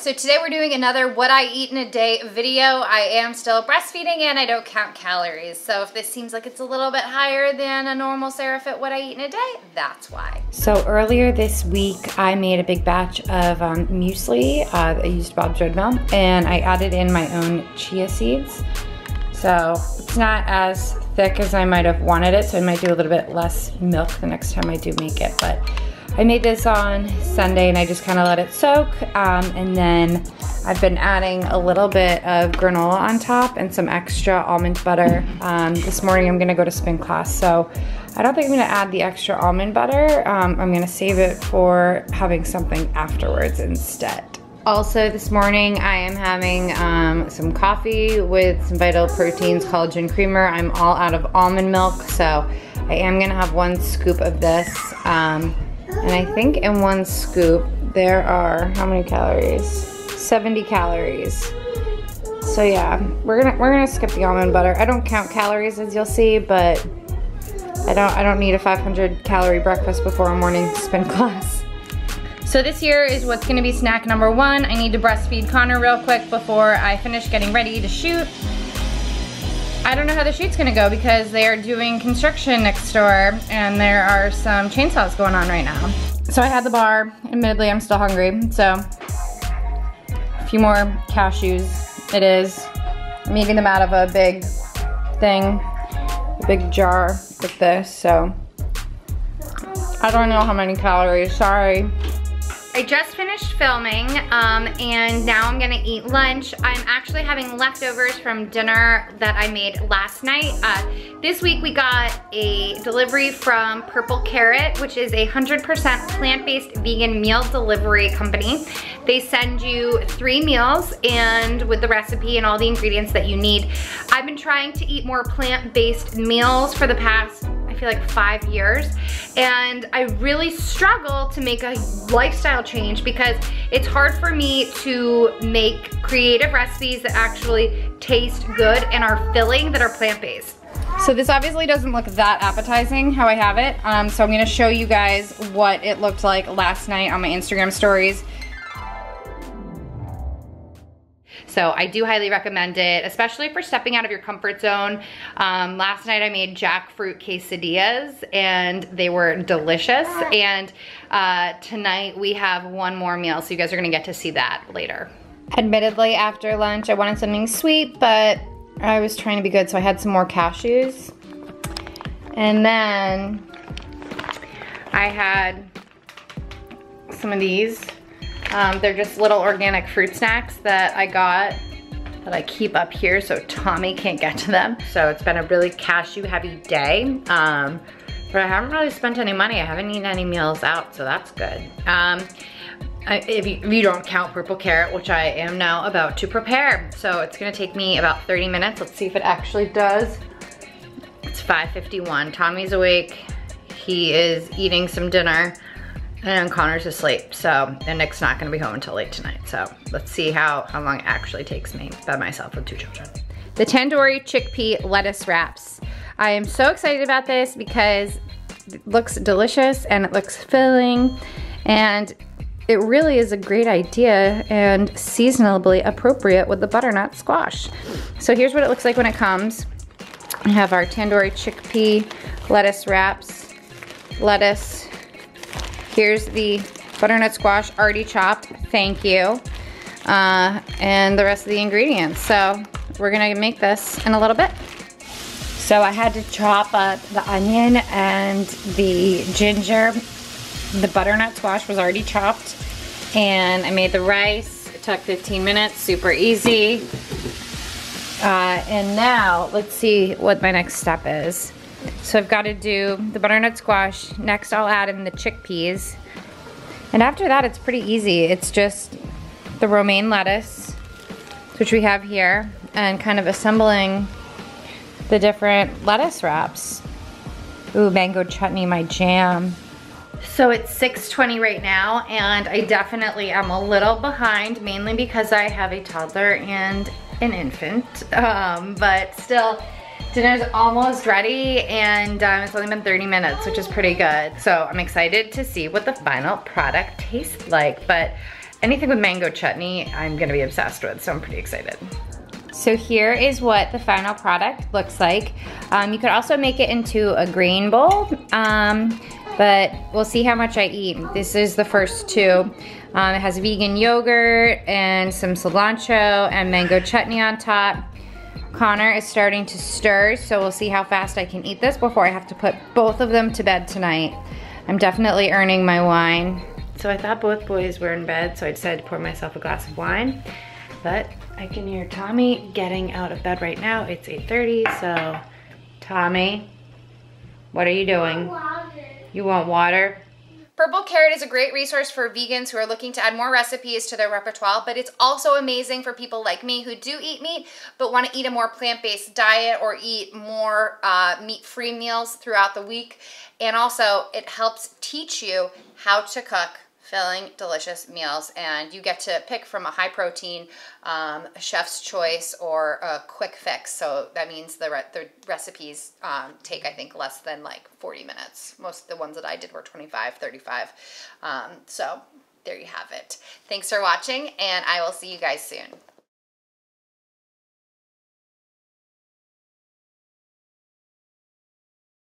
So today we're doing another what I eat in a day video. I am still breastfeeding and I don't count calories. So if this seems like it's a little bit higher than a normal Sarah Fit what I eat in a day, that's why. So earlier this week, I made a big batch of muesli. I used Bob's Red Mill and I added in my own chia seeds. So it's not as thick as I might have wanted it. So I might do a little bit less milk the next time I do make it. But I made this on Sunday and I just kind of let it soak, and then I've been adding a little bit of granola on top and some extra almond butter. This morning I'm gonna go to spin class, so I don't think I'm gonna add the extra almond butter. I'm gonna save it for having something afterwards instead. Also this morning I am having some coffee with some Vital Proteins collagen creamer. I'm all out of almond milk, so I am gonna have 1 scoop of this. And I think in 1 scoop, there are, how many calories? 70 calories. So yeah, we're gonna skip the almond butter. I don't count calories as you'll see, but I don't need a 500 calorie breakfast before a morning spin class. So this here is what's gonna be snack number 1. I need to breastfeed Connor real quick before I finish getting ready to shoot. I don't know how the shoot's gonna go because they are doing construction next door and there are some chainsaws going on right now. So I had the bar, admittedly I'm still hungry, so a few more cashews it is. I'm eating them out of a big thing, a big jar like this, so I don't know how many calories, sorry. I just finished filming and now I'm gonna eat lunch. I'm actually having leftovers from dinner that I made last night. This week we got a delivery from Purple Carrot, which is a 100% plant-based vegan meal delivery company. They send you 3 meals and with the recipe and all the ingredients that you need. I've been trying to eat more plant-based meals for the past, I feel like 5 years, and I really struggle to make a lifestyle change because it's hard for me to make creative recipes that actually taste good and are filling that are plant-based. So this obviously doesn't look that appetizing how I have it, so I'm gonna show you guys what it looked like last night on my Instagram stories. So I do highly recommend it, especially for stepping out of your comfort zone. Last night I made jackfruit quesadillas and they were delicious. And tonight we have 1 more meal, so you guys are gonna get to see that later. Admittedly, after lunch I wanted something sweet, but I was trying to be good, so I had some more cashews. And then I had some of these. They're just little organic fruit snacks that I got that I keep up here so Tommy can't get to them. So it's been a really cashew heavy day, but I haven't really spent any money. I haven't eaten any meals out, so that's good. If you don't count Purple Carrot, which I am now about to prepare. So it's gonna take me about 30 minutes. Let's see if it actually does. It's 5:51, Tommy's awake. He is eating some dinner. And Connor's asleep, and Nick's not gonna be home until late tonight. So let's see how long it actually takes me by myself with 2 children. The tandoori chickpea lettuce wraps. I am so excited about this because it looks delicious and it looks filling, and it really is a great idea and seasonably appropriate with the butternut squash. So here's what it looks like when it comes. We have our tandoori chickpea lettuce wraps, lettuce. Here's the butternut squash already chopped, thank you. And the rest of the ingredients. So we're gonna make this in a little bit. So I had to chop up the onion and the ginger. The butternut squash was already chopped. And I made the rice, it took 15 minutes, super easy. And now let's see what my next step is. So I've got to do the butternut squash. Next I'll add in the chickpeas. And after that it's pretty easy. It's just the romaine lettuce, which we have here, and kind of assembling the different lettuce wraps. Ooh, mango chutney, my jam. So it's 6:20 right now, and I definitely am a little behind, mainly because I have a toddler and an infant, but still, dinner's almost ready, and it's only been 30 minutes, which is pretty good. So I'm excited to see what the final product tastes like. But anything with mango chutney, I'm gonna be obsessed with, so I'm pretty excited. So here is what the final product looks like. You could also make it into a green bowl, but we'll see how much I eat. This is the first two. It has vegan yogurt and some cilantro and mango chutney on top. Connor is starting to stir, so we'll see how fast I can eat this before I have to put both of them to bed tonight. I'm definitely earning my wine. So I thought both boys were in bed, so I decided to pour myself a glass of wine. But I can hear Tommy getting out of bed right now. It's 8:30, so Tommy, what are you doing? You want water? Purple Carrot is a great resource for vegans who are looking to add more recipes to their repertoire, but it's also amazing for people like me who do eat meat but want to eat a more plant-based diet or eat more meat-free meals throughout the week. And also, it helps teach you how to cook filling, delicious meals, and you get to pick from a high protein, chef's choice, or a quick fix. So that means the recipes take, I think, less than like 40 minutes. Most of the ones that I did were 25, 35. So there you have it. Thanks for watching, and I will see you guys soon.